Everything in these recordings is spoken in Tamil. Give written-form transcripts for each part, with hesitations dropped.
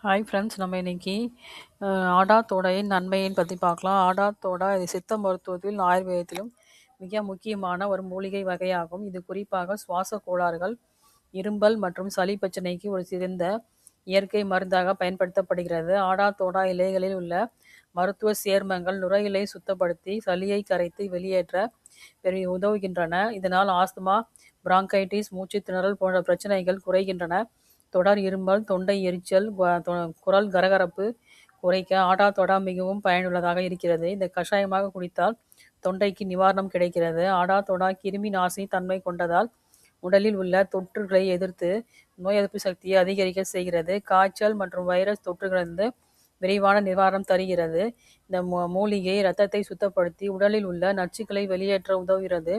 ஹாய் ஃப்ரெண்ட்ஸ், நம்ம இன்னைக்கு ஆடா தோடையின் நன்மையின் பற்றி பார்க்கலாம். ஆடா தோடா இது சித்த மருத்துவத்திலும் ஆயுர்வேதத்திலும் மிக முக்கியமான ஒரு மூலிகை வகையாகும். இது குறிப்பாக சுவாச கோளாறுகள், இரும்பல் மற்றும் சளி பிரச்சனைக்கு ஒரு சிறந்த இயற்கை மருந்தாக பயன்படுத்தப்படுகிறது. ஆடா தோடா இலைகளில் உள்ள மருத்துவ சேர்மங்கள் நுரையீரலை சுத்தப்படுத்தி சளியை கரைத்து வெளியேற்ற உதவுகின்றன. இதனால் ஆஸ்துமா, பிராங்கைட்டிஸ், மூச்சு திணறல் போன்ற பிரச்சனைகள் குறைகின்றன. தொடர் இருமல், தொண்டை எரிச்சல், குரல் கரகரப்பு குறைக்க ஆடா தோடா மிகவும் பயனுள்ளதாக இருக்கிறது. இந்த கஷாயமாக குடித்தால் தொண்டைக்கு நிவாரணம் கிடைக்கிறது. ஆடா தோடா கிருமி நாசினி தன்மை கொண்டதால் உடலில் உள்ள தொற்றுகளை எதிர்த்து நோய் எதிர்ப்பு சக்தியை அதிகரிக்க செய்கிறது. காய்ச்சல் மற்றும் வைரஸ் தொற்றுகளிலிருந்து விரைவான நிவாரணம் தருகிறது. இந்த மூலிகை இரத்தத்தை சுத்தப்படுத்தி உடலில் உள்ள நச்சுக்களை வெளியேற்ற உதவுகிறது.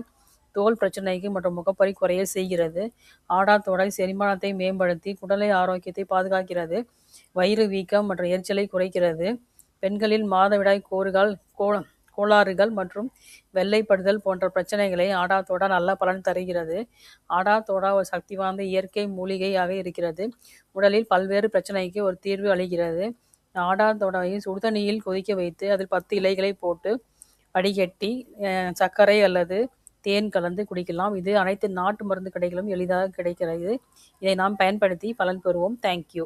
தோல் பிரச்சனைக்கு மற்றும் முகப்பரி குறைய செய்கிறது. ஆடா தோடை செரிமானத்தை மேம்படுத்தி குடலை ஆரோக்கியத்தை பாதுகாக்கிறது. வயிறு வீக்கம் மற்றும் எரிச்சலை குறைக்கிறது. பெண்களில் மாதவிடாய் கோளாறுகள் மற்றும் வெள்ளைப்படுதல் போன்ற பிரச்சனைகளை ஆடா தோடா நல்ல பலன் தருகிறது. ஆடா தோடா ஒரு சக்தி வாய்ந்த இயற்கை மூலிகையாக இருக்கிறது. உடலில் பல்வேறு பிரச்சனைக்கு ஒரு தீர்வு அளிக்கிறது. ஆடா தோடாவை சுடுதண்ணியில் கொதிக்க வைத்து அதில் 10 இலைகளை போட்டு வடிகட்டி சர்க்கரை அல்லது தேன் கலந்து குடிக்கலாம். இது அனைத்து நாட்டு மருந்து கடைகளும் எளிதாக கிடைக்கிறது. இதை நாம் பயன்படுத்தி பலன் பெறுவோம். தேங்க்யூ.